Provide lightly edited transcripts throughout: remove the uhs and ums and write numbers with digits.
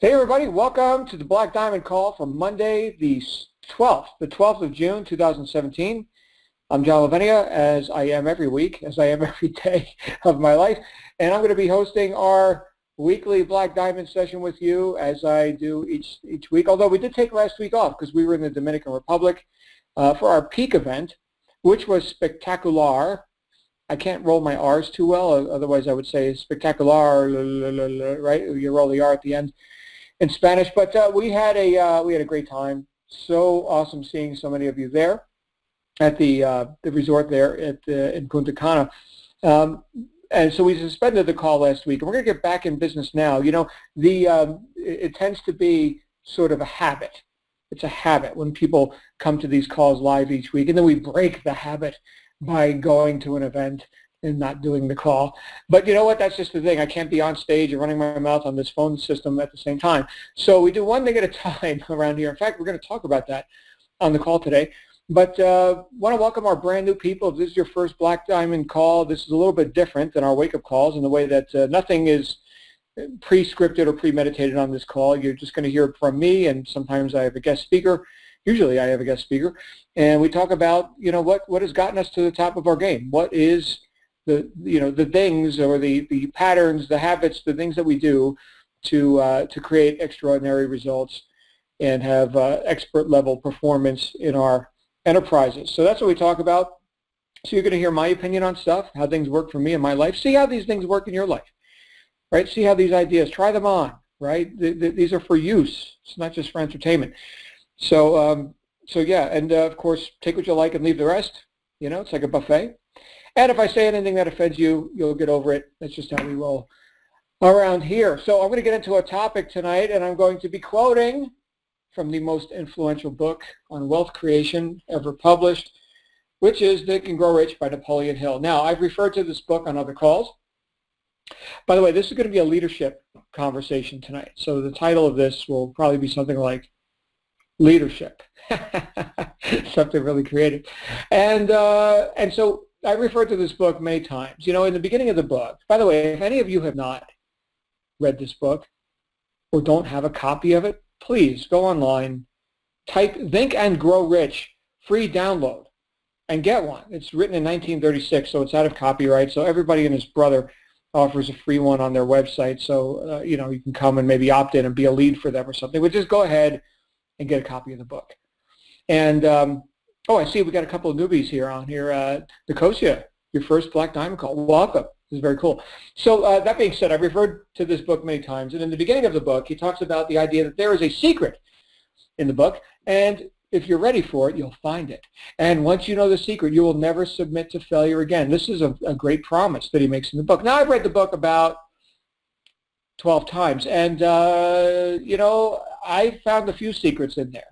Hey everybody, welcome to the Black Diamond Call for Monday, the 12th of June, 2017. I'm John Lavenia, as I am every week, as I am every day of my life, and I'm going to be hosting our weekly Black Diamond session with you as I do each week, although we did take last week off because we were in the Dominican Republic for our peak event, which was spectacular. I can't roll my R's too well, otherwise I would say spectacular, right? You roll the R at the end in Spanish, but we had a great time. So awesome seeing so many of you there at the resort there in Punta Cana. And so we suspended the call last week, and we're going to get back in business now. You know, it tends to be sort of a habit. It's a habit when people come to these calls live each week, and then we break the habit by going to an event and not doing the call. But you know what? That's just the thing. I can't be on stage and running my mouth on this phone system at the same time. So we do one thing at a time around here. In fact, we're going to talk about that on the call today. But want to welcome our brand new people. If this is your first Black Diamond call, this is a little bit different than our wake-up calls in the way that nothing is pre-scripted or premeditated on this call. You're just going to hear it from me, and sometimes I have a guest speaker. Usually I have a guest speaker. And we talk about, you know, what has gotten us to the top of our game. What is the things or the patterns, the habits, the things that we do to create extraordinary results and have expert level performance in our enterprises. So that's what we talk about. So you're going to hear my opinion on stuff, how things work for me in my life. See how these things work in your life, right? See how these ideas, try them on, right? These are for use. It's not just for entertainment. So yeah, and of course, take what you like and leave the rest. You know, it's like a buffet. And if I say anything that offends you, you'll get over it. That's just how we roll around here. So I'm going to get into a topic tonight, and I'm going to be quoting from the most influential book on wealth creation ever published, which is Think and Grow Rich by Napoleon Hill. Now, I've referred to this book on other calls. By the way, this is going to be a leadership conversation tonight. So the title of this will probably be something like Leadership. Something really creative. And so I referred to this book many times. You know, in the beginning of the book, by the way, if any of you have not read this book or don't have a copy of it, please go online, type Think and Grow Rich, free download, and get one. It's written in 1936, so it's out of copyright. So everybody and his brother offers a free one on their website. So, you know, you can come and maybe opt in and be a lead for them or something. But just go ahead and get a copy of the book. And, oh, I see we got a couple of newbies here. Nicosia, your first Black Diamond call. Welcome. This is very cool. So that being said, I've referred to this book many times. And in the beginning of the book, he talks about the idea that there is a secret in the book. And if you're ready for it, you'll find it. And once you know the secret, you will never submit to failure again. This is a great promise that he makes in the book. Now, I've read the book about 12 times. And, you know, I found a few secrets in there.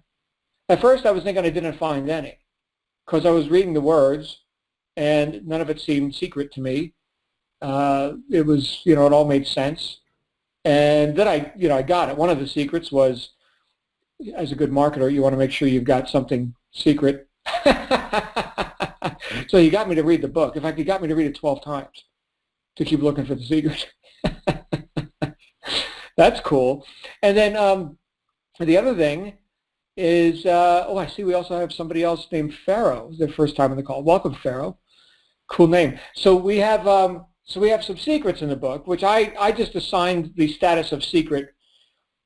At first, I was thinking I didn't find any because I was reading the words and none of it seemed secret to me. It was, you know, it all made sense. And then I got it. One of the secrets was, as a good marketer, you want to make sure you've got something secret. So he got me to read the book. In fact, he got me to read it 12 times to keep looking for the secret. That's cool. And then the other thing is, I see we also have somebody else named Pharaoh. It's their first time on the call. Welcome, Pharaoh. Cool name. So we have some secrets in the book, which I just assigned the status of secret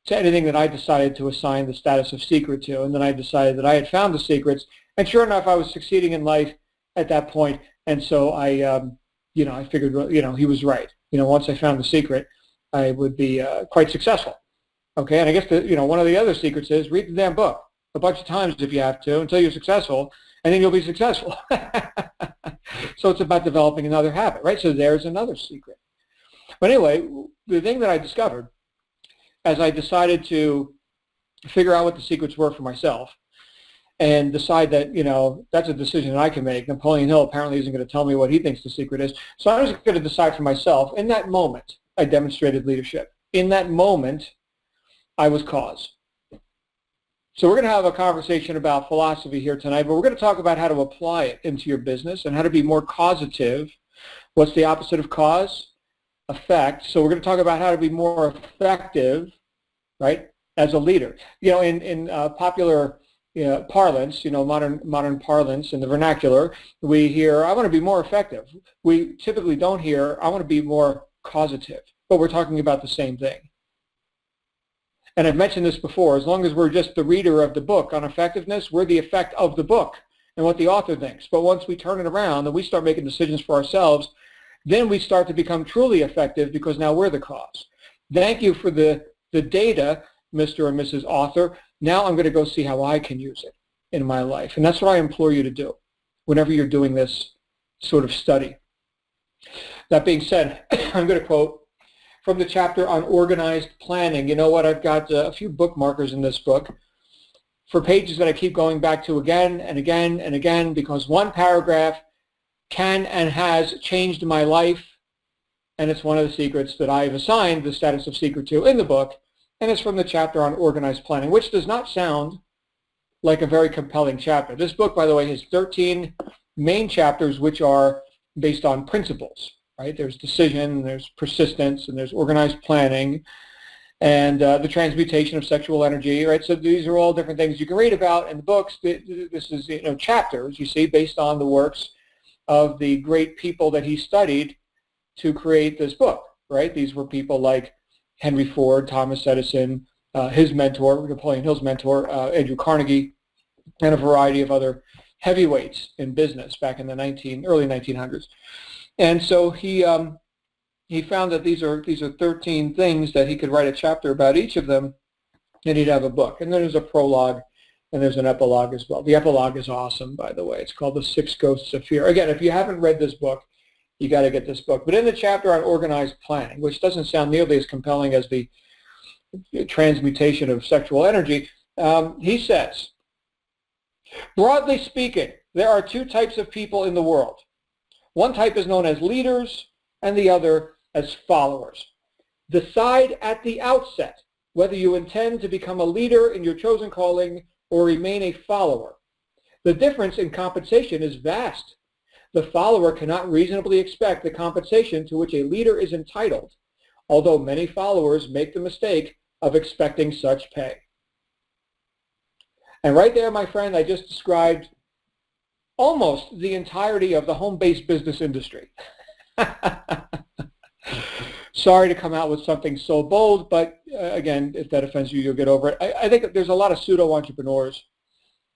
to anything that I decided to assign the status of secret to, and then I decided that I had found the secrets, and sure enough, I was succeeding in life at that point, and so I figured, you know, he was right. You know, once I found the secret, I would be quite successful. Okay, and I guess one of the other secrets is read the damn book a bunch of times if you have to until you're successful, and then you'll be successful. So it's about developing another habit, right? So there's another secret. But anyway, the thing that I discovered as I decided to figure out what the secrets were for myself and decide that, you know, that's a decision that I can make. Napoleon Hill apparently isn't going to tell me what he thinks the secret is. So I was going to decide for myself. In that moment, I demonstrated leadership. In that moment, I was cause. So we're going to have a conversation about philosophy here tonight, but we're going to talk about how to apply it into your business and how to be more causative. What's the opposite of cause? Effect. So we're going to talk about how to be more effective right? As a leader. In popular parlance, modern parlance in the vernacular, we hear, I want to be more effective. We typically don't hear, I want to be more causative, but we're talking about the same thing. And I've mentioned this before, as long as we're just the reader of the book on effectiveness, we're the effect of the book and what the author thinks. But once we turn it around and we start making decisions for ourselves, then we start to become truly effective because now we're the cause. Thank you for the data, Mr. and Mrs. Author. Now I'm going to go see how I can use it in my life. And that's what I implore you to do whenever you're doing this sort of study. That being said, I'm going to quote from the chapter on organized planning. You know what? I've got a few bookmarkers in this book for pages that I keep going back to again and again and again, because one paragraph can and has changed my life, and it's one of the secrets that I've assigned the status of secret to in the book, and it's from the chapter on organized planning, which does not sound like a very compelling chapter. This book, by the way, has 13 main chapters which are based on principles, right? There's decision, there's persistence, and there's organized planning, and the transmutation of sexual energy, right? So these are all different things you can read about in the books. This is, chapters, you see, based on the works of the great people that he studied to create this book, right? These were people like Henry Ford, Thomas Edison, his mentor, Napoleon Hill's mentor, Andrew Carnegie, and a variety of other heavyweights in business back in the early 1900s. And so he found that these are 13 things that he could write a chapter about each of them, and he'd have a book. And then there's a prologue, and there's an epilogue as well. The epilogue is awesome, by the way. It's called The Six Ghosts of Fear. Again, if you haven't read this book, you got to get this book. But in the chapter on organized planning, which doesn't sound nearly as compelling as the transmutation of sexual energy, he says, broadly speaking, there are two types of people in the world. One type is known as leaders, and the other as followers. Decide at the outset whether you intend to become a leader in your chosen calling or remain a follower. The difference in compensation is vast. The follower cannot reasonably expect the compensation to which a leader is entitled, although many followers make the mistake of expecting such pay. And right there, my friend, I just described almost the entirety of the home-based business industry. Sorry to come out with something so bold, but again, if that offends you, you'll get over it. I think there's a lot of pseudo-entrepreneurs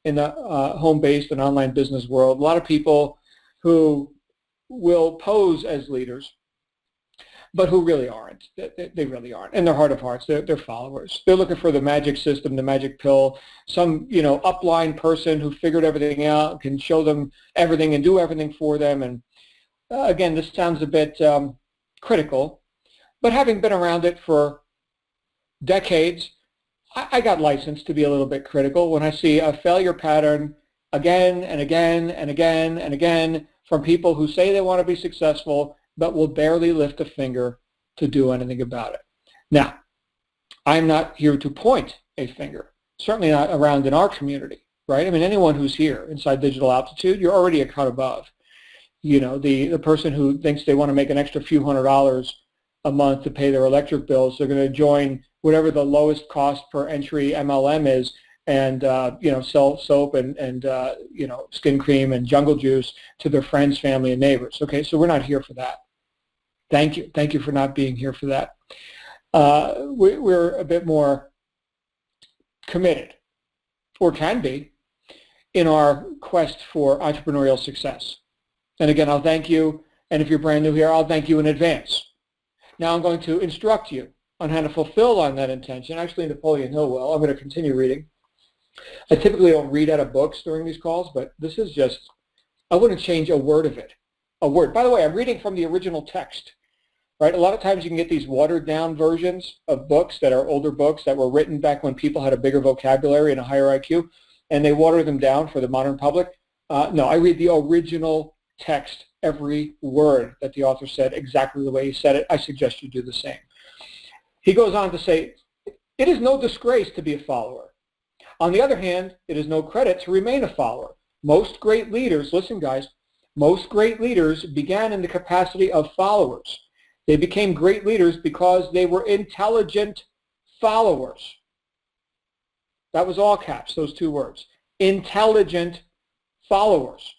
in the home-based and online business world. A lot of people who will pose as leaders, but who really aren't. They really aren't. In their heart of hearts, they're followers. They're looking for the magic system, the magic pill, some upline person who figured everything out, can show them everything and do everything for them. And again, this sounds a bit critical, but having been around it for decades, I got licensed to be a little bit critical when I see a failure pattern again and again and again and again from people who say they want to be successful but will barely lift a finger to do anything about it. Now, I'm not here to point a finger, certainly not around in our community, right? I mean, anyone who's here inside Digital Altitude, you're already a cut above. The person who thinks they want to make an extra few $100s a month to pay their electric bills, they're going to join whatever the lowest cost per entry MLM is and sell soap and skin cream and jungle juice to their friends, family, and neighbors. Okay, so we're not here for that. Thank you for not being here for that. We're a bit more committed, or can be, in our quest for entrepreneurial success. And again, I'll thank you, and if you're brand new here, I'll thank you in advance. Now I'm going to instruct you on how to fulfill on that intention. Actually, Napoleon Hill will. I'm going to continue reading. I typically don't read out of books during these calls, but this is just, I wouldn't change a word of it. A word. By the way, I'm reading from the original text, right? A lot of times you can get these watered down versions of books that are older books that were written back when people had a bigger vocabulary and a higher IQ, and they water them down for the modern public. No, I read the original text, every word that the author said exactly the way he said it. I suggest you do the same. He goes on to say, it is no disgrace to be a follower. On the other hand, it is no credit to remain a follower. Most great leaders, listen guys, most great leaders began in the capacity of followers. They became great leaders because they were intelligent followers. That was all caps, those two words. Intelligent followers.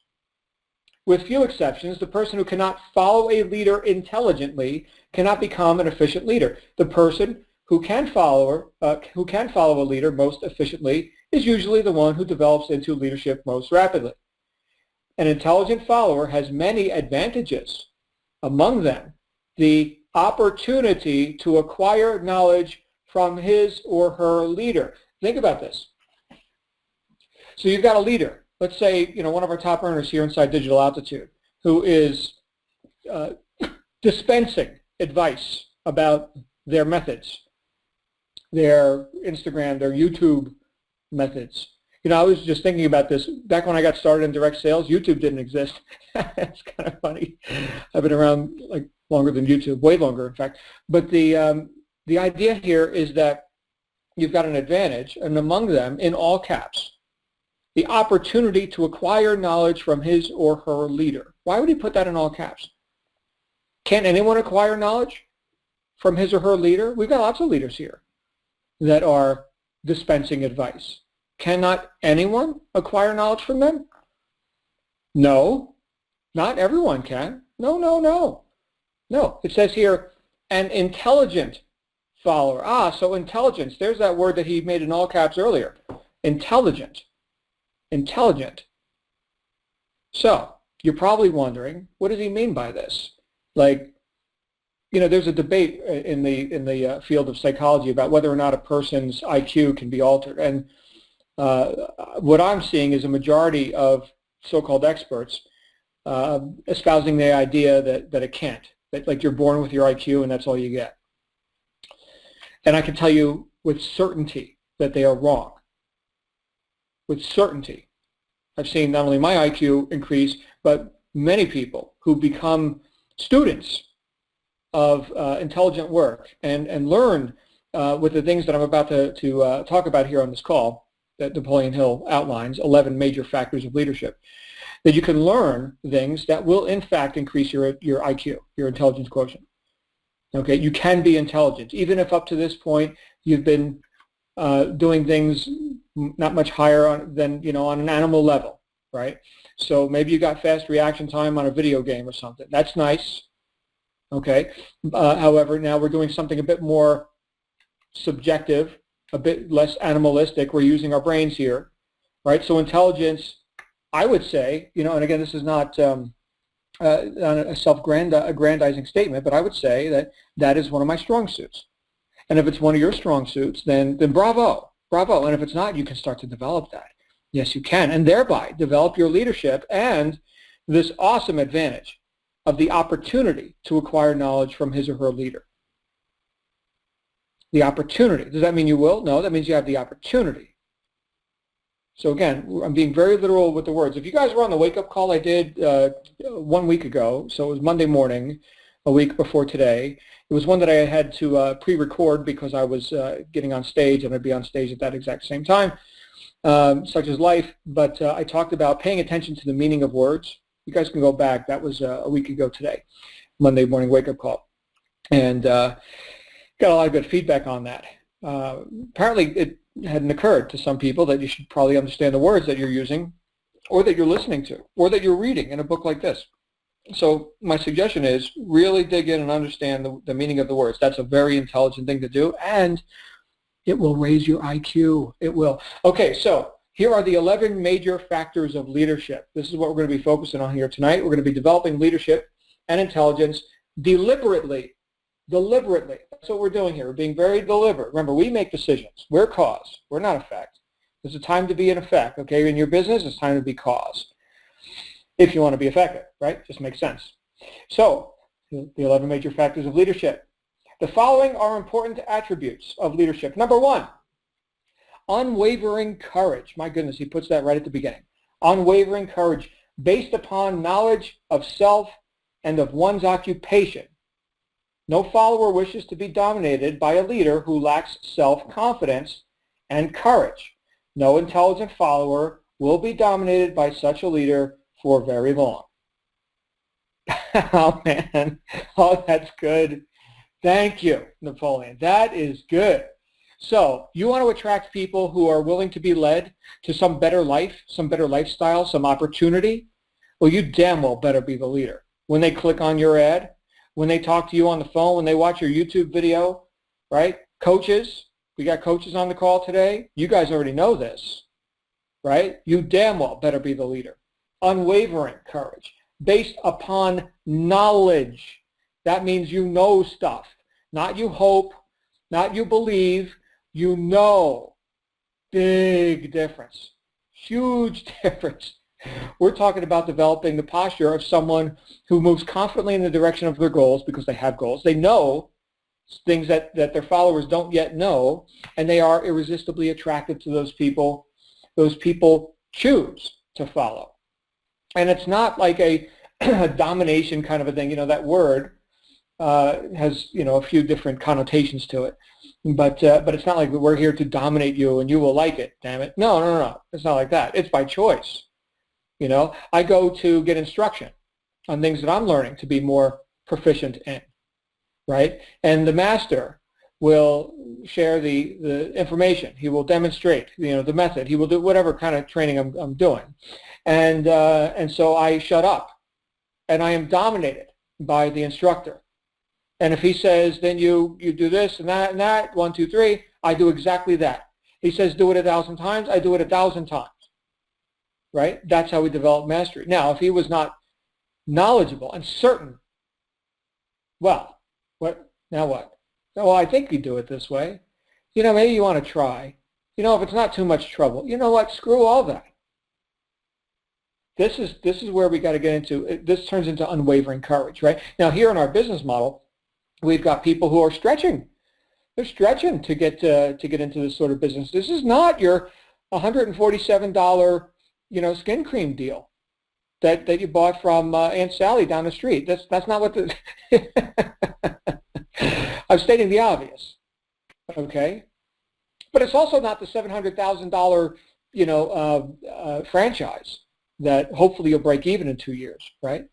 With few exceptions, the person who cannot follow a leader intelligently cannot become an efficient leader. The person who can follow a leader most efficiently is usually the one who develops into leadership most rapidly. An intelligent follower has many advantages. Among them, the opportunity to acquire knowledge from his or her leader. Think about this. So you've got a leader. Let's say, one of our top earners here inside Digital Altitude, who is dispensing advice about their methods, their Instagram, their YouTube methods. I was just thinking about this. Back when I got started in direct sales, YouTube didn't exist. It's kind of funny. I've been around like longer than YouTube, way longer, in fact. But the idea here is that you've got an advantage, and among them, in all caps, the opportunity to acquire knowledge from his or her leader. Why would he put that in all caps? Can't anyone acquire knowledge from his or her leader? We've got lots of leaders here that are dispensing advice. Cannot anyone acquire knowledge from them? No, not everyone can. No. No, it says here, an intelligent follower. So intelligence, there's that word that he made in all caps earlier. Intelligent. So, you're probably wondering, what does he mean by this? Like, there's a debate in the field of psychology about whether or not a person's IQ can be altered. And what I'm seeing is a majority of so-called experts espousing the idea that it can't, that like you're born with your IQ and that's all you get. And I can tell you with certainty that they are wrong. With certainty. I've seen not only my IQ increase, but many people who become students of intelligent work and learn with the things that I'm about to talk about here on this call that Napoleon Hill outlines, 11 major factors of leadership, that you can learn things that will in fact increase your IQ, your intelligence quotient. Okay, you can be intelligent, even if up to this point you've been doing things not much higher than on an animal level, right? So maybe you got fast reaction time on a video game or something. That's nice. Okay. However, now we're doing something a bit more subjective, a bit less animalistic. We're using our brains here, right? So intelligence, I would say, and again, this is not a self-aggrandizing statement, but I would say that is one of my strong suits. And if it's one of your strong suits, then bravo. And if it's not, you can start to develop that. Yes, you can, and thereby develop your leadership and this awesome advantage of the opportunity to acquire knowledge from his or her leader. The opportunity. Does that mean you will? No, that means you have the opportunity. So again, I'm being very literal with the words. If you guys were on the wake-up call I did 1 week ago, so it was Monday morning, a week before today. It was one that I had to pre-record because I was getting on stage, and I'd be on stage at that exact same time, such as life. But I talked about paying attention to the meaning of words. You guys can go back. That was a week ago today, Monday morning wake-up call. And got a lot of good feedback on that. Apparently, it hadn't occurred to some people that you should probably understand the words that you're using or that you're listening to or that you're reading in a book like this. So my suggestion is really dig in and understand the meaning of the words. That's a very intelligent thing to do, and it will raise your IQ. It will. Okay, so here are the 11 major factors of leadership. This is what we're going to be focusing on here tonight. We're going to be developing leadership and intelligence deliberately. That's what we're doing here. We're being very deliberate. Remember, we make decisions. We're cause. We're not effect. There's a time to be an effect, okay? In your business, it's time to be cause. If you want to be effective, right? Just makes sense. So, the 11 major factors of leadership. The following are important attributes of leadership. Number 1, unwavering courage. My goodness, he puts that right at the beginning. Unwavering courage based upon knowledge of self and of one's occupation. No follower wishes to be dominated by a leader who lacks self-confidence and courage. No intelligent follower will be dominated by such a leader for very long. Oh, man. Oh, that's good. Thank you, Napoleon. That is good. So you want to attract people who are willing to be led to some better life, some better lifestyle, some opportunity? Well, you damn well better be the leader. When they click on your ad, when they talk to you on the phone, when they watch your YouTube video, right? Coaches, we got coaches on the call today. You guys already know this, right? You damn well better be the leader. Unwavering courage based upon knowledge. That means you know stuff, not you hope, not you believe, you know. Big difference, huge difference. We're talking about developing the posture of someone who moves confidently in the direction of their goals because they have goals. They know things that their followers don't yet know, and they are irresistibly attracted to those people. Those people choose to follow. And it's not like a domination kind of a thing. You know, that word has, you know, a few different connotations to it. But it's not like we're here to dominate you and you will like it, damn it. No. It's not like that. It's by choice. You know, I go to get instruction on things that I'm learning to be more proficient in, right? And the master will share the information. He will demonstrate, you know, the method. He will do whatever kind of training I'm doing. And so I shut up, and I am dominated by the instructor. And if he says, then you do this and that, 1, 2, 3, I do exactly that. He says, do it 1,000 times, I do it 1,000 times. Right? That's how we develop mastery. Now, if he was not knowledgeable and certain, well, now what? Well, I think you do it this way. You know, maybe you want to try. You know, if it's not too much trouble, you know what? Screw all that. This is where we got to get into. This turns into unwavering courage, right? Now, here in our business model, we've got people who are stretching. They're stretching to get into this sort of business. This is not your $147, you know, skin cream deal that you bought from Aunt Sally down the street. That's not what the I'm stating the obvious, okay? But it's also not the $700,000, you know, franchise that hopefully you'll break even in 2 years, right?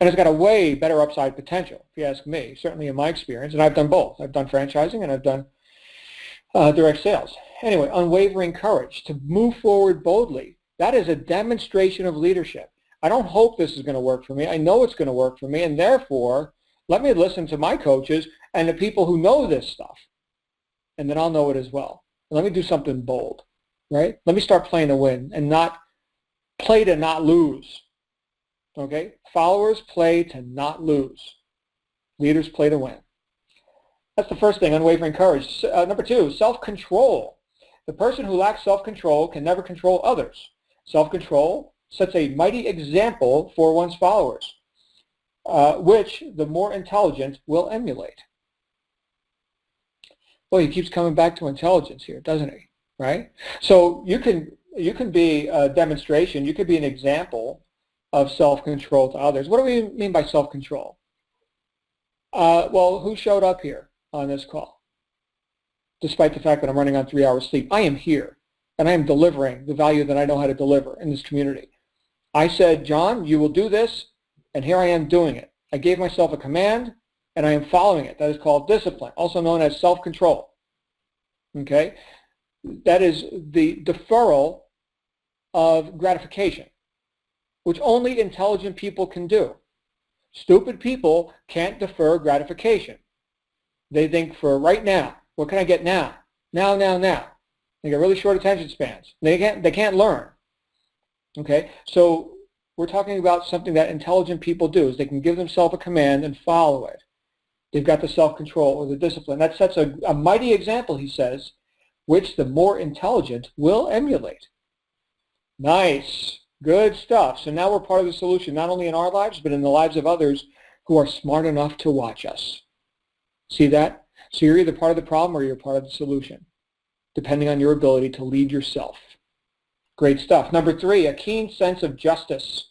And it's got a way better upside potential, if you ask me, certainly in my experience. And I've done both. I've done franchising and I've done direct sales. Anyway, unwavering courage to move forward boldly. That is a demonstration of leadership. I don't hope this is going to work for me. I know it's going to work for me, and therefore, let me listen to my coaches and the people who know this stuff, and then I'll know it as well. And let me do something bold, right? Let me start playing to win and not play to not lose, okay? Followers play to not lose. Leaders play to win. That's the first thing, unwavering courage. Number 2, self-control. The person who lacks self-control can never control others. Self-control sets a mighty example for one's followers, which the more intelligent will emulate. Boy, he keeps coming back to intelligence here, doesn't he? Right? So you can be a demonstration. You could be an example of self-control to others. What do we mean by self-control? Well, who showed up here on this call? Despite the fact that I'm running on 3 hours sleep, I am here, and I am delivering the value that I know how to deliver in this community. I said, John, you will do this, and here I am doing it. I gave myself a command, and I am following it. That is called discipline, also known as self-control. Okay? That is the deferral of gratification, which only intelligent people can do. Stupid people can't defer gratification. They think for right now. What can I get now? Now. They got really short attention spans. They can't learn. Okay? So we're talking about something that intelligent people do, is they can give themselves a command and follow it. They've got the self-control or the discipline. That sets a mighty example, he says, which the more intelligent will emulate. Nice. Good stuff. So now we're part of the solution, not only in our lives, but in the lives of others who are smart enough to watch us. See that? So you're either part of the problem or you're part of the solution, depending on your ability to lead yourself. Great stuff. Number 3, a keen sense of justice.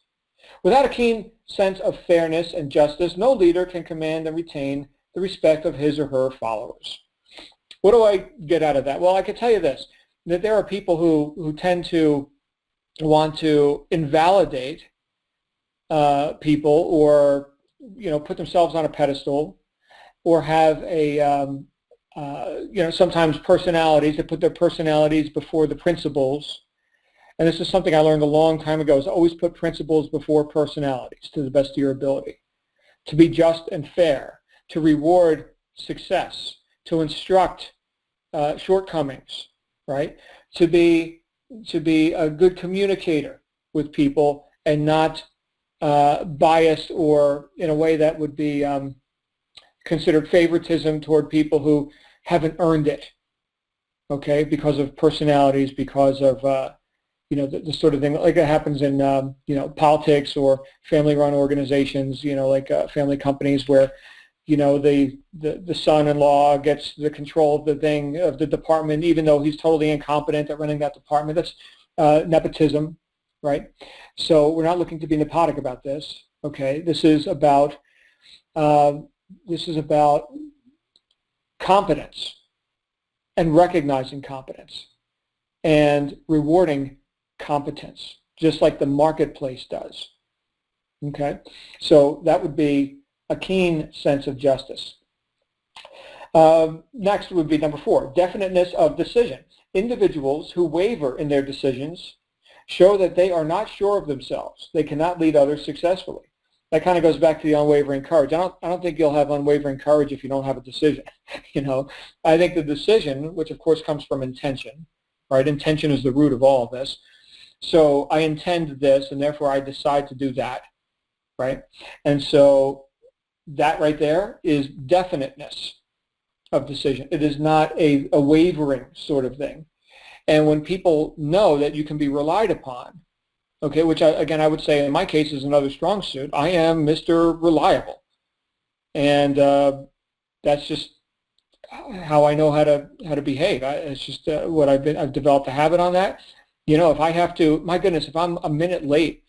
Without a keen sense of fairness and justice, no leader can command and retain the respect of his or her followers. What do I get out of that? Well, I can tell you this, that there are people who tend to want to invalidate people, or, you know, put themselves on a pedestal, or have a sometimes personalities, they put their personalities before the principles. And this is something I learned a long time ago, is always put principles before personalities to the best of your ability. To be just and fair, to reward success, to instruct shortcomings, right? To be a good communicator with people and not biased or in a way that would be considered favoritism toward people who haven't earned it, okay, because of personalities, because of the sort of thing like that happens in politics or family-run organizations, like family companies where the son-in-law gets the control of the department, even though he's totally incompetent at running that department. That's nepotism, right? So we're not looking to be nepotic about this. Okay, this is about competence and recognizing competence and rewarding competence, just like the marketplace does. Okay, so that would be a keen sense of justice. Next would be number 4, definiteness of decision. Individuals who waver in their decisions show that they are not sure of themselves. They cannot lead others successfully. That kind of goes back to the unwavering courage. I don't think you'll have unwavering courage if you don't have a decision. I think the decision, which of course comes from intention, right? Intention is the root of all of this. So I intend this, and therefore I decide to do that, right? And so that right there is definiteness of decision. It is not a wavering sort of thing. And when people know that you can be relied upon, okay, which I would say in my case is another strong suit, I am Mr. Reliable. And that's just how I know how to behave. It's just what I've developed a habit on that. If I have to, my goodness, if I'm a minute late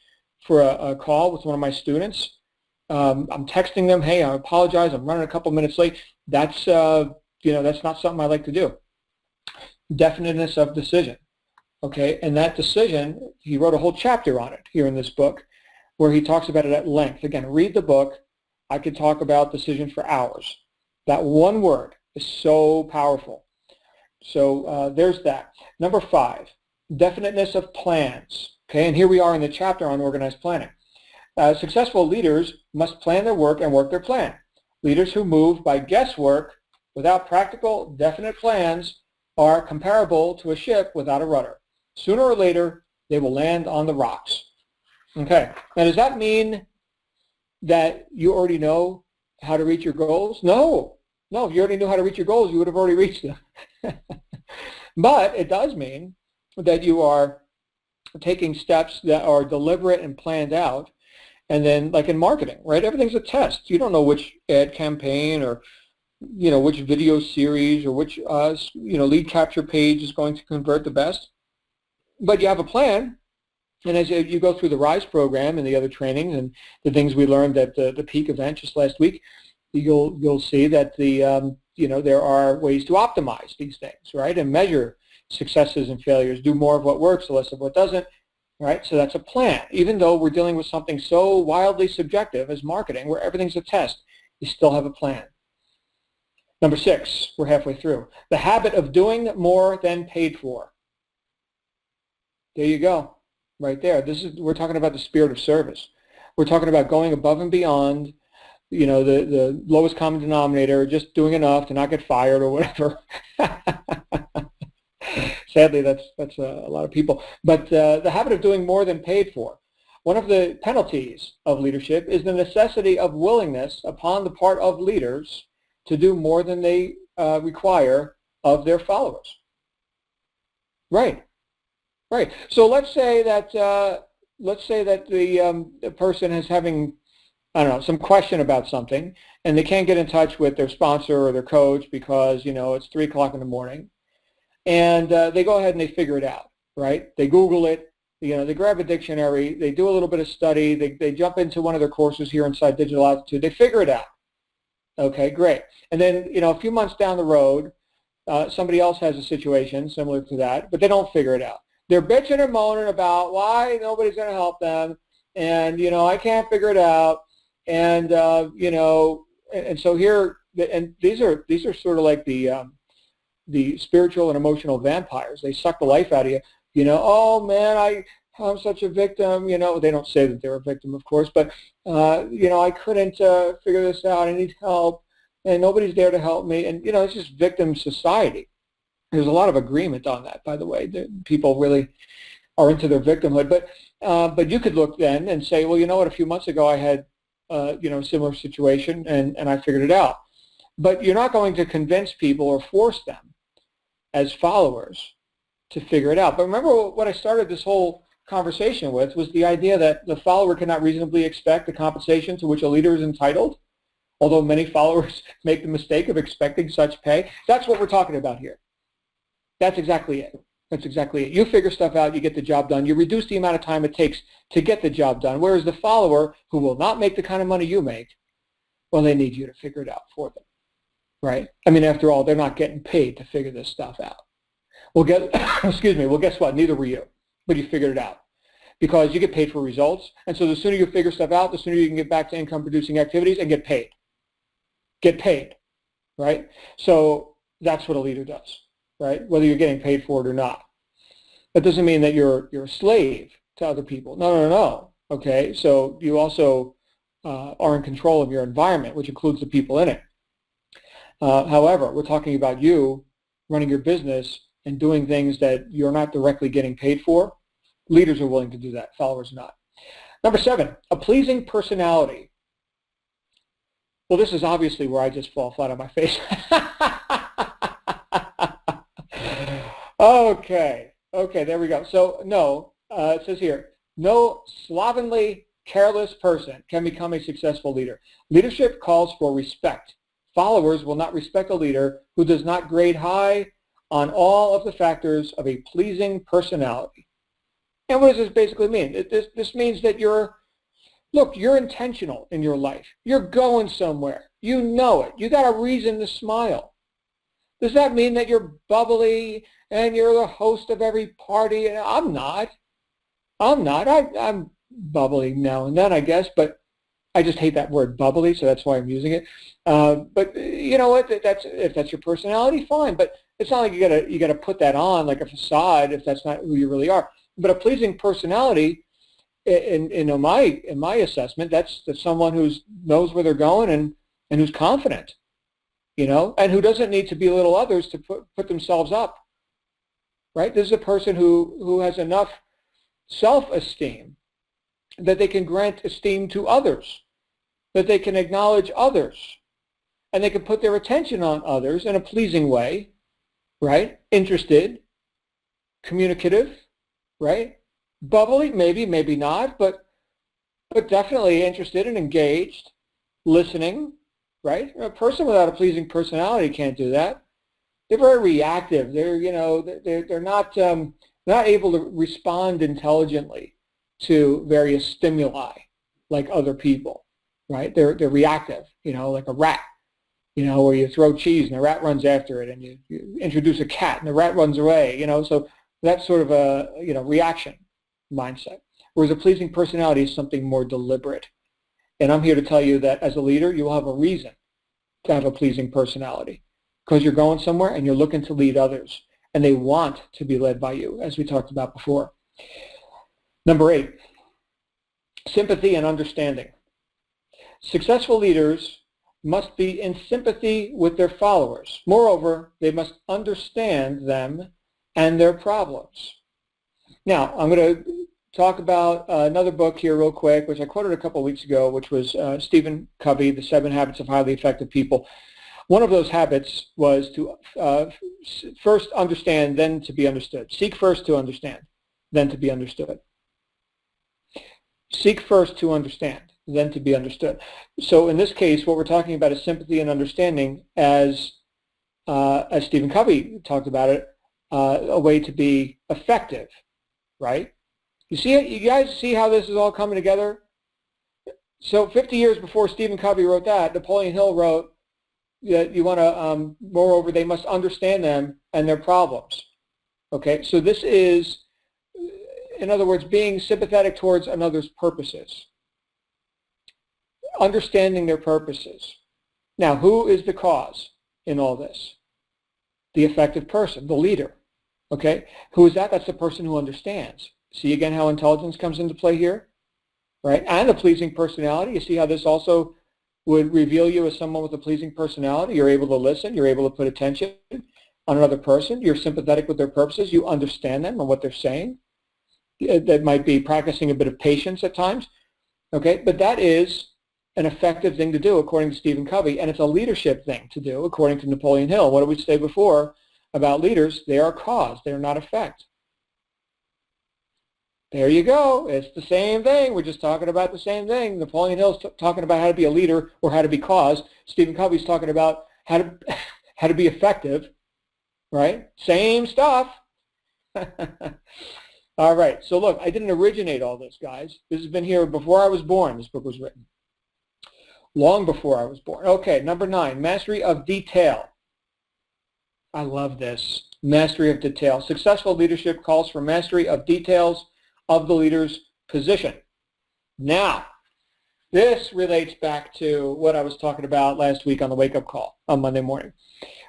for a call with one of my students, I'm texting them, hey, I apologize, I'm running a couple minutes late. That's that's not something I like to do. Definiteness of decision. Okay, and that decision, he wrote a whole chapter on it here in this book where he talks about it at length. Again, read the book. I could talk about decision for hours. That one word is so powerful. So there's that. Number 5, definiteness of plans. Okay, and here we are in the chapter on organized planning. Successful leaders must plan their work and work their plan. Leaders who move by guesswork without practical, definite plans are comparable to a ship without a rudder. Sooner or later, they will land on the rocks. Okay, now does that mean that you already know how to reach your goals? No, if you already knew how to reach your goals, you would have already reached them. But it does mean that you are taking steps that are deliberate and planned out. And then, like in marketing, right? Everything's a test. You don't know which ad campaign or, which video series or which, lead capture page is going to convert the best. But you have a plan. And as you go through the RISE program and the other trainings and the things we learned at the peak event just last week, you'll see that there are ways to optimize these things, right? And measure successes and failures. Do more of what works, less of what doesn't. Right? So that's a plan. Even though we're dealing with something so wildly subjective as marketing, where everything's a test, you still have a plan. Number 6, we're halfway through. The habit of doing more than paid for. There you go. Right there. We're talking about the spirit of service. We're talking about going above and beyond, the lowest common denominator, just doing enough to not get fired or whatever. Sadly, that's a lot of people. But the habit of doing more than paid for. One of the penalties of leadership is the necessity of willingness upon the part of leaders to do more than they require of their followers. Right. So let's say that the person is having, some question about something, and they can't get in touch with their sponsor or their coach because it's 3 o'clock in the morning. And they go ahead and they figure it out, right? They Google it, they grab a dictionary, they do a little bit of study, they jump into one of their courses here inside Digital Altitude, they figure it out. Okay, great. And then, a few months down the road, somebody else has a situation similar to that, but they don't figure it out. They're bitching and moaning about why nobody's going to help them, and, I can't figure it out, and, and so here and these are sort of like the spiritual and emotional vampires. They suck the life out of you. Oh man, I'm such a victim. They don't say that they're a victim, of course, but I couldn't figure this out. I need help, and nobody's there to help me. And it's just victim society. There's a lot of agreement on that, by the way. People really are into their victimhood. But you could look then and say, well, you know what? A few months ago, I had a similar situation, and I figured it out. But you're not going to convince people or force them as followers to figure it out. But remember what I started this whole conversation with was the idea that the follower cannot reasonably expect the compensation to which a leader is entitled, although many followers make the mistake of expecting such pay. That's what we're talking about here. That's exactly it. That's exactly it. You figure stuff out, you get the job done. You reduce the amount of time it takes to get the job done, whereas the follower, who will not make the kind of money you make, well, they need you to figure it out for them, right? I mean, after all, they're not getting paid to figure this stuff out. Well, guess what? Neither were you, but you figured it out because you get paid for results. And so the sooner you figure stuff out, the sooner you can get back to income-producing activities and get paid. Get paid, right? So that's what a leader does. Right? Whether you're getting paid for it or not. That doesn't mean that you're a slave to other people. No. Okay, so you also are in control of your environment, which includes the people in it. However, we're talking about you running your business and doing things that you're not directly getting paid for. Leaders are willing to do that. Followers not. Number 7, a pleasing personality. Well, this is obviously where I just fall flat on my face. Okay, there we go. So no, it says here, no slovenly, careless person can become a successful leader. Leadership calls for respect. Followers will not respect a leader who does not grade high on all of the factors of a pleasing personality. And what does this basically mean? This means that you're intentional in your life. You're going somewhere. You know it. You got a reason to smile. Does that mean that you're bubbly and you're the host of every party? I'm not. I'm bubbly now and then, I guess, but I just hate that word bubbly, so that's why I'm using it. But you know what? If that's your personality, fine. But it's not like you gotta put that on like a facade if that's not who you really are. But a pleasing personality, in my assessment, that's someone who knows where they're going and who's confident, and who doesn't need to belittle others to put themselves up. Right? This is a person who has enough self-esteem that they can grant esteem to others, that they can acknowledge others, and they can put their attention on others in a pleasing way, right? Interested, communicative, right? Bubbly, maybe not, but definitely interested and engaged, listening, right? A person without a pleasing personality can't do that. They're very reactive. They're not able to respond intelligently to various stimuli like other people, right? They're reactive, like a rat, where you throw cheese and the rat runs after it, and you introduce a cat and the rat runs away, so that's sort of a reaction mindset. Whereas a pleasing personality is something more deliberate. And I'm here to tell you that as a leader, you will have a reason to have a pleasing personality, because you're going somewhere and you're looking to lead others, and they want to be led by you, as we talked about before. Number 8, sympathy and understanding. Successful leaders must be in sympathy with their followers. Moreover, they must understand them and their problems. Now, I'm going to talk about another book here real quick, which I quoted a couple of weeks ago, which was Stephen Covey, The 7 Habits of Highly Effective People. One of those habits was to first understand, then to be understood. Seek first to understand, then to be understood. Seek first to understand, then to be understood. So in this case, what we're talking about is sympathy and understanding as Stephen Covey talked about it, a way to be effective, right? You guys see how this is all coming together? So 50 years before Stephen Covey wrote that, Napoleon Hill wrote, you want to, moreover, they must understand them and their problems. Okay, so this is, in other words, being sympathetic towards another's purposes. Understanding their purposes. Now, who is the cause in all this? The effective person, the leader. Okay? Who is that? That's the person who understands. See again how intelligence comes into play here? Right? And a pleasing personality. You see how this also would reveal you as someone with a pleasing personality. You're able to listen. You're able to put attention on another person. You're sympathetic with their purposes. You understand them and what they're saying. That might be practicing a bit of patience at times. Okay? But that is an effective thing to do according to Stephen Covey, and it's a leadership thing to do according to Napoleon Hill. What did we say before about leaders? They are cause. They are not effect. There you go. It's the same thing. We're just talking about the same thing. Napoleon Hill's talking about how to be a leader or how to be cause. Stephen Covey's talking about how to be effective, right? Same stuff. All right. So look, I didn't originate all this, guys. This has been here before I was born. This book was written. Long before I was born. Okay, number 9, mastery of detail. I love this. Mastery of detail. Successful leadership calls for mastery of details of the leader's position. Now, this relates back to what I was talking about last week on the wake-up call on Monday morning,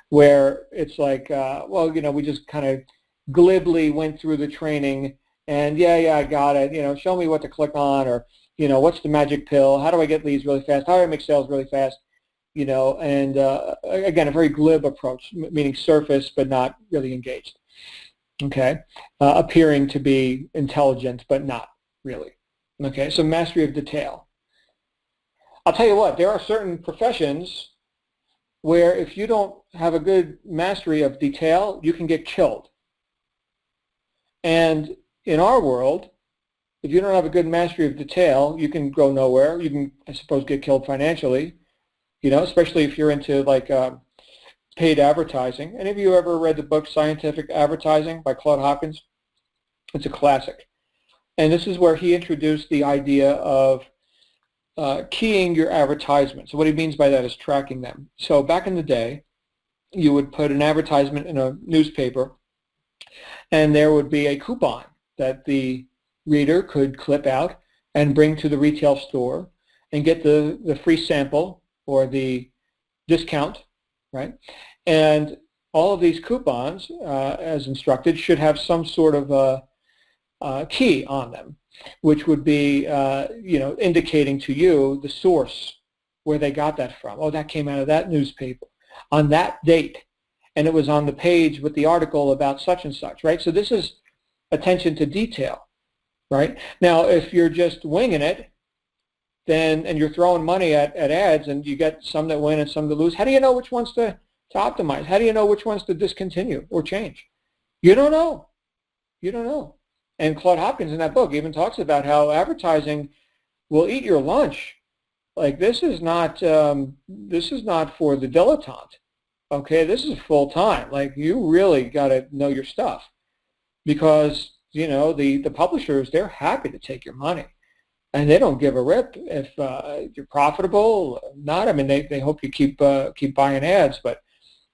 where it's like, well, we just kind of glibly went through the training, and yeah, I got it. Show me what to click on, or, what's the magic pill? How do I get leads really fast? How do I make sales really fast? And again, a very glib approach, meaning surface but not really engaged. Okay, appearing to be intelligent but not really. Okay, so mastery of detail. I'll tell you what, there are certain professions where if you don't have a good mastery of detail, you can get killed. And in our world, if you don't have a good mastery of detail, you can go nowhere. You can, I suppose, get killed financially, especially if you're into like paid advertising. Any of you ever read the book Scientific Advertising by Claude Hopkins? It's a classic. And this is where he introduced the idea of keying your advertisements. So what he means by that is tracking them. So back in the day, you would put an advertisement in a newspaper, and there would be a coupon that the reader could clip out and bring to the retail store and get the free sample or the discount, right? And all of these coupons, as instructed, should have some sort of a key on them, which would be, indicating to you the source where they got that from. Oh, that came out of that newspaper on that date, and it was on the page with the article about such and such, right? So this is attention to detail, right? Now, if you're just winging it, and you're throwing money at ads, and you get some that win and some that lose, how do you know which ones to optimize? How do you know which ones to discontinue or change? You don't know. You don't know. And Claude Hopkins in that book even talks about how advertising will eat your lunch. Like this is not for the dilettante. Okay, this is full time. Like you really got to know your stuff, because the publishers, they're happy to take your money, and they don't give a rip if you're profitable or not. I mean, they hope you keep buying ads, but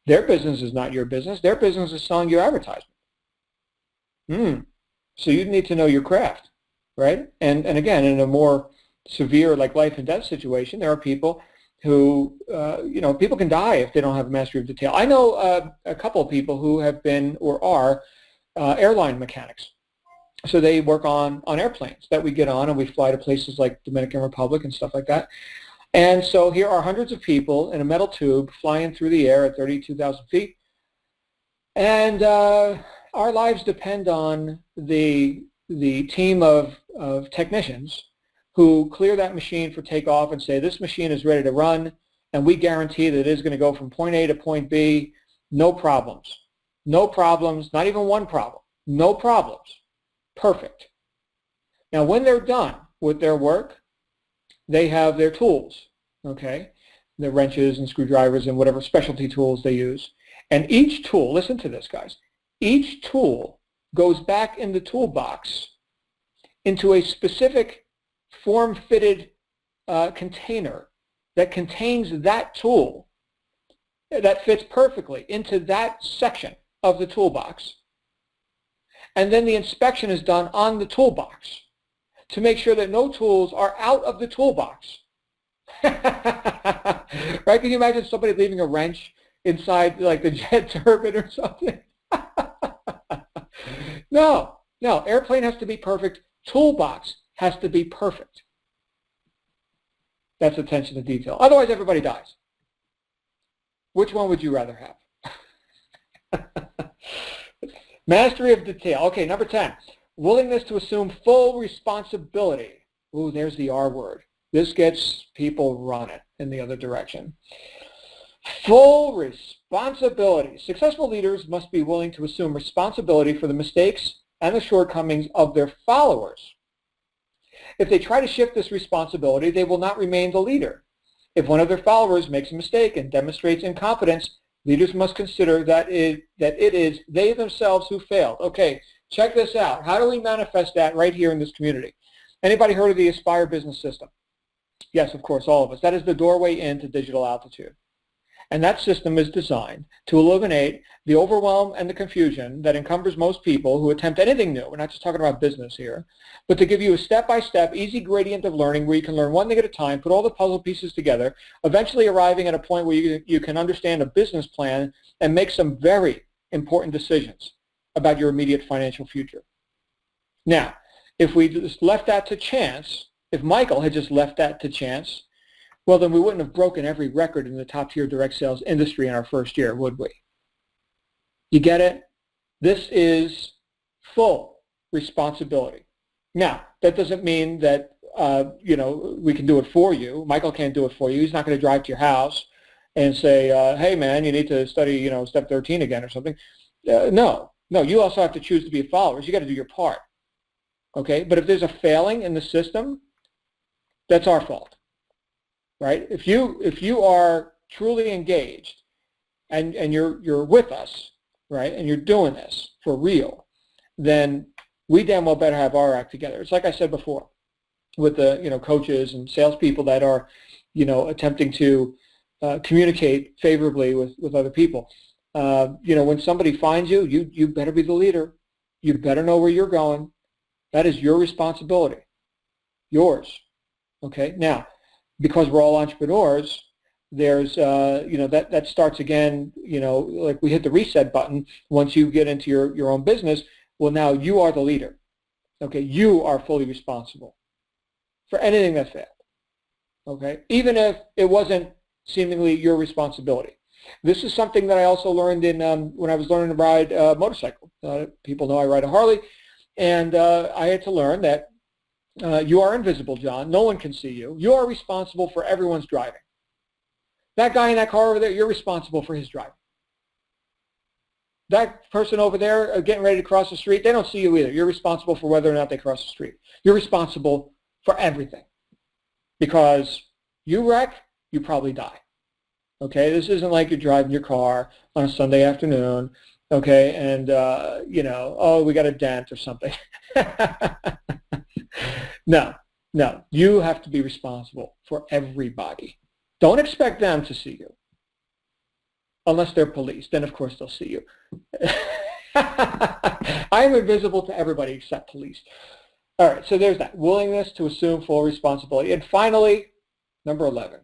their business is not your business. Their business is selling your advertisement. So you need to know your craft, right? And again, in a more severe like life and death situation, there are people who, people can die if they don't have a mastery of detail. I know a couple of people who have been or are airline mechanics. So they work on airplanes that we get on, and we fly to places like Dominican Republic and stuff like that. And so here are hundreds of people in a metal tube flying through the air at 32,000 feet. And our lives depend on the team of technicians who clear that machine for takeoff and say, this machine is ready to run, and we guarantee that it is going to go from point A to point B, no problems. No problems, not even one problem. No problems. Perfect. Now, when they're done with their work, they have their tools, okay? The wrenches and screwdrivers and whatever specialty tools they use. And each tool, listen to this, guys, each tool goes back in the toolbox into a specific form-fitted container that contains that tool that fits perfectly into that section of the toolbox. And then the inspection is done on the toolbox to make sure that no tools are out of the toolbox. Right? Can you imagine somebody leaving a wrench inside like the jet turbine or something? No, no. Airplane has to be perfect. Toolbox has to be perfect. That's attention to detail. Otherwise, everybody dies. Which one would you rather have? Mastery of detail. Okay, number 10. Willingness to assume full responsibility. Ooh, there's the R word. This gets people running in the other direction. Full responsibility. Successful leaders must be willing to assume responsibility for the mistakes and the shortcomings of their followers. If they try to shift this responsibility, they will not remain the leader. If one of their followers makes a mistake and demonstrates incompetence, leaders must consider that it is they themselves who failed. Okay, check this out. How do we manifest that right here in this community? Anybody heard of the Aspire business system? Yes, of course, all of us. That is the doorway into digital altitude. And that system is designed to eliminate the overwhelm and the confusion that encumbers most people who attempt anything new. We're not just talking about business here, but to give you a step-by-step, easy gradient of learning where you can learn one thing at a time, put all the puzzle pieces together, eventually arriving at a point where you can understand a business plan and make some very important decisions about your immediate financial future. Now, if we just left that to chance, if Michael had just left that to chance, well, then we wouldn't have broken every record in the top-tier direct sales industry in our first year, would we? You get it? This is full responsibility. Now, that doesn't mean that, we can do it for you. Michael can't do it for you. He's not going to drive to your house and say, hey, man, you need to study, step 13 again or something. No, you also have to choose to be followers. You got to do your part. Okay? But if there's a failing in the system, that's our fault. Right? If you are truly engaged and you're with us, right, and you're doing this for real, then we damn well better have our act together. It's like I said before with the coaches and salespeople that are attempting to communicate favorably with other people. When somebody finds you, you better be the leader. You better know where you're going. That is your responsibility, yours. Okay, now. Because we're all entrepreneurs, there's, that starts again, like we hit the reset button once you get into your own business. Well, now you are the leader. Okay, you are fully responsible for anything that failed. Okay, even if it wasn't seemingly your responsibility. This is something that I also learned in when I was learning to ride a motorcycle. People know I ride a Harley, and I had to learn that you are invisible, John. No one can see you. You are responsible for everyone's driving. That guy in that car over there, you're responsible for his driving. That person over there getting ready to cross the street, they don't see you either. You're responsible for whether or not they cross the street. You're responsible for everything. Because you wreck, you probably die. Okay, this isn't like you're driving your car on a Sunday afternoon, okay, and, oh, we got a dent or something. No, you have to be responsible for everybody. Don't expect them to see you. Unless they're police, then of course they'll see you. I am invisible to everybody except police. All right, so there's that. Willingness to assume full responsibility. And finally, number 11,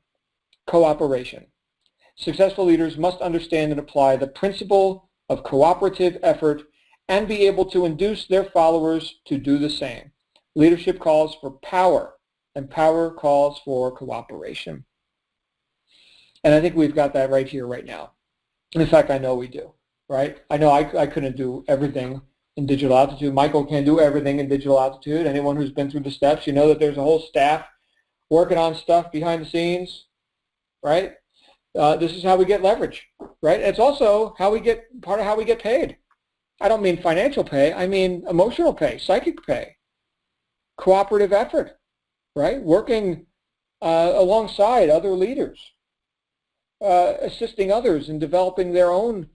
cooperation. Successful leaders must understand and apply the principle of cooperative effort and be able to induce their followers to do the same. Leadership calls for power, and power calls for cooperation. And I think we've got that right here, right now. In fact, I know we do, right? I know I couldn't do everything in digital altitude. Michael can't do everything in digital altitude. Anyone who's been through the steps, you know that there's a whole staff working on stuff behind the scenes, right? This is how we get leverage, right? It's also part of how we get paid. I don't mean financial pay. I mean emotional pay, psychic pay. Cooperative effort, right? Working alongside other leaders, assisting others in developing their own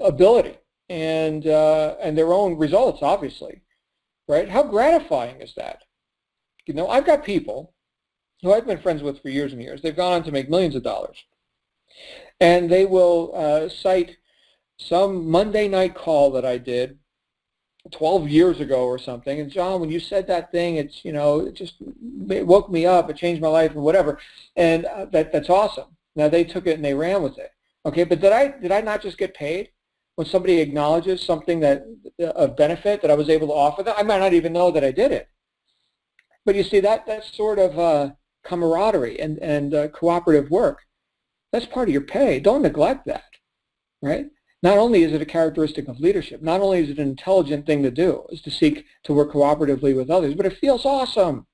ability and their own results, obviously, right? How gratifying is that? I've got people who I've been friends with for years and years. They've gone on to make millions of dollars, and they will cite some Monday night call that I did 12 years ago or something. And John, when you said that thing, it woke me up. It changed my life and whatever. And that's awesome. Now they took it and they ran with it. Okay, but did I not just get paid when somebody acknowledges something that of benefit that I was able to offer them? I might not even know that I did it. But you see, that's sort of camaraderie and cooperative work. That's part of your pay. Don't neglect that, right? Not only is it a characteristic of leadership, not only is it an intelligent thing to do, is to seek to work cooperatively with others, but it feels awesome.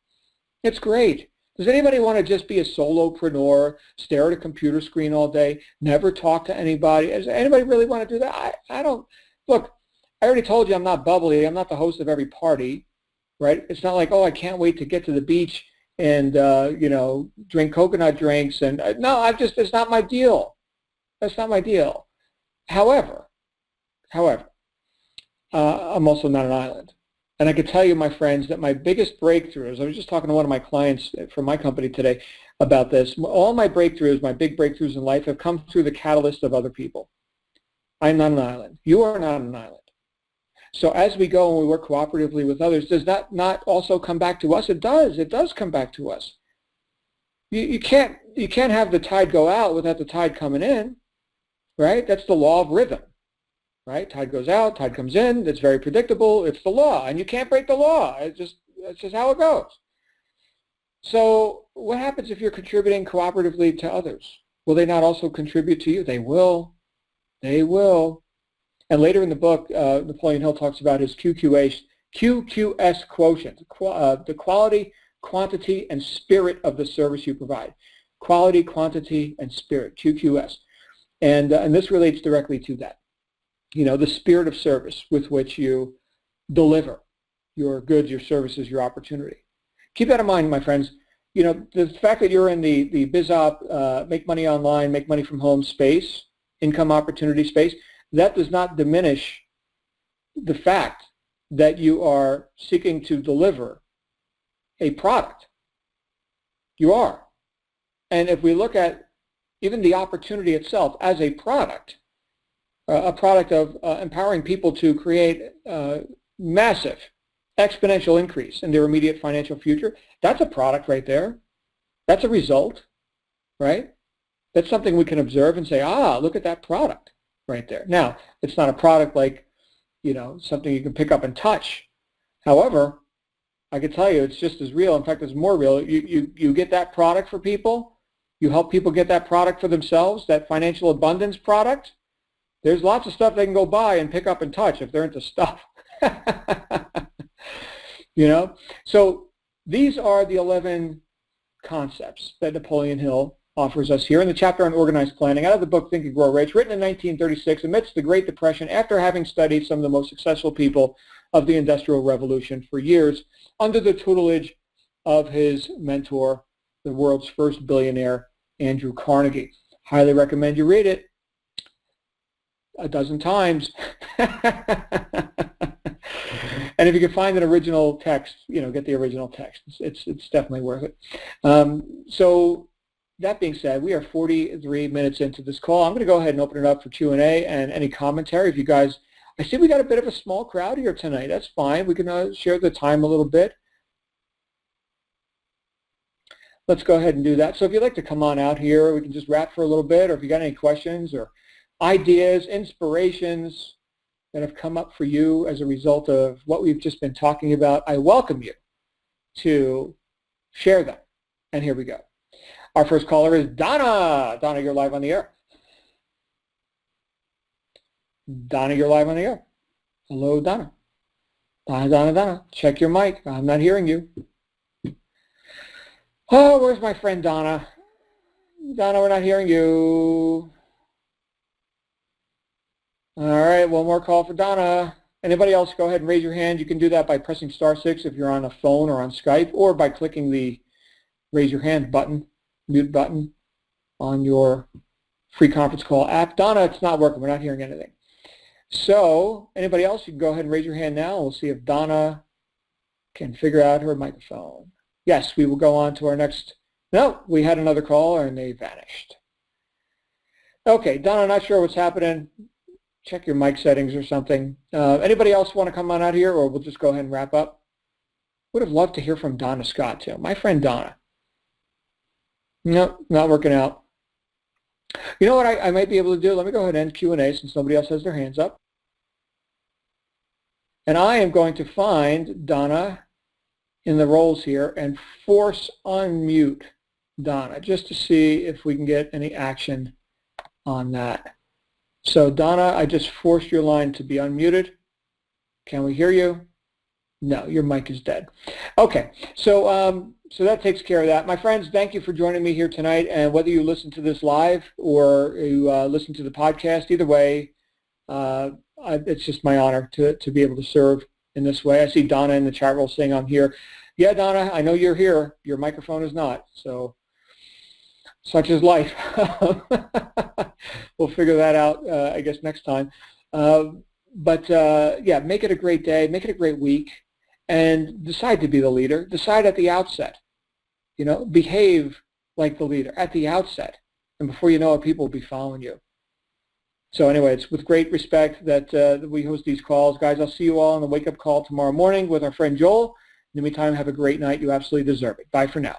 It's great. Does anybody want to just be a solopreneur, stare at a computer screen all day, never talk to anybody? Does anybody really want to do that? I don't. Look, I already told you I'm not bubbly. I'm not the host of every party, right? It's not like, oh, I can't wait to get to the beach and, drink coconut drinks. And no, it's not my deal. That's not my deal. However, I'm also not an island. And I can tell you, my friends, that my biggest breakthroughs, I was just talking to one of my clients from my company today about this, all my breakthroughs, my big breakthroughs in life have come through the catalyst of other people. I'm not an island. You are not an island. So as we go and we work cooperatively with others, does that not also come back to us? It does. It does come back to us. You can't have the tide go out without the tide coming in. Right? That's the law of rhythm, right? Tide goes out, tide comes in. It's very predictable. It's the law, and you can't break the law. That's just how it goes. So what happens if you're contributing cooperatively to others? Will they not also contribute to you? They will. They will. And later in the book, Napoleon Hill talks about his QQS quotient, the quality, quantity, and spirit of the service you provide. Quality, quantity, and spirit, QQS. And this relates directly to that. The spirit of service with which you deliver your goods, your services, your opportunity. Keep that in mind, my friends. The fact that you're in the biz op, make money online, make money from home space, income opportunity space, that does not diminish the fact that you are seeking to deliver a product. You are. And if we look at even the opportunity itself as a product of empowering people to create massive exponential increase in their immediate financial future, that's a product right there. That's a result, right? That's something we can observe and say, look at that product right there. Now, it's not a product like, something you can pick up and touch. However, I can tell you it's just as real. In fact, it's more real. You get that product for people. You help people get that product for themselves, that financial abundance product. There's lots of stuff they can go buy and pick up and touch if they're into stuff. So these are the 11 concepts that Napoleon Hill offers us here in the chapter on organized planning out of the book Think and Grow Rich, written in 1936 amidst the Great Depression after having studied some of the most successful people of the Industrial Revolution for years under the tutelage of his mentor, the world's first billionaire, Andrew Carnegie. Highly recommend you read it a dozen times. And if you can find an original text, get the original text. It's definitely worth it. So that being said, we are 43 minutes into this call. I'm going to go ahead and open it up for Q&A and any commentary. If you guys, I see we got a bit of a small crowd here tonight. That's fine. We can share the time a little bit. Let's go ahead and do that. So if you'd like to come on out here, we can just wrap for a little bit, or if you got any questions or ideas, inspirations that have come up for you as a result of what we've just been talking about, I welcome you to share them. And here we go. Our first caller is Donna. Donna, you're live on the air. Donna, you're live on the air. Hello, Donna. Donna. Check your mic. I'm not hearing you. Oh, where's my friend Donna? Donna, we're not hearing you. All right, one more call for Donna. Anybody else, go ahead and raise your hand. You can do that by pressing *6 if you're on a phone or on Skype, or by clicking the raise your hand button, mute button on your free conference call app. Donna, it's not working. We're not hearing anything. So anybody else, you can go ahead and raise your hand now. We'll see if Donna can figure out her microphone. Yes, we will go on to our next. No, we had another caller and they vanished. Okay, Donna, not sure what's happening. check your mic settings or something. Anybody else want to come on out here, or we'll just go ahead and wrap up? Would have loved to hear from Donna Scott too. My friend Donna. No, not working out. You know what I might be able to do? Let me go ahead and end Q&A since nobody else has their hands up. And I am going to find Donna in the roles here and force unmute Donna just to see if we can get any action on that. So Donna, I just forced your line to be unmuted. Can we hear you? No, your mic is dead. Okay, so so that takes care of that. My friends, thank you for joining me here tonight. And whether you listen to this live or you listen to the podcast, either way, it's just my honor to be able to serve in this way. I see Donna in the chat room saying I'm here. Yeah, Donna, I know you're here. Your microphone is not. So such is life. We'll figure that out, I guess, next time. Yeah, make it a great day. Make it a great week. And decide to be the leader. Decide at the outset. You know, behave like the leader at the outset. And before you know it, people will be following you. So anyway, it's with great respect that we host these calls. Guys, I'll see you all on the wake-up call tomorrow morning with our friend Joel. In the meantime, have a great night. You absolutely deserve it. Bye for now.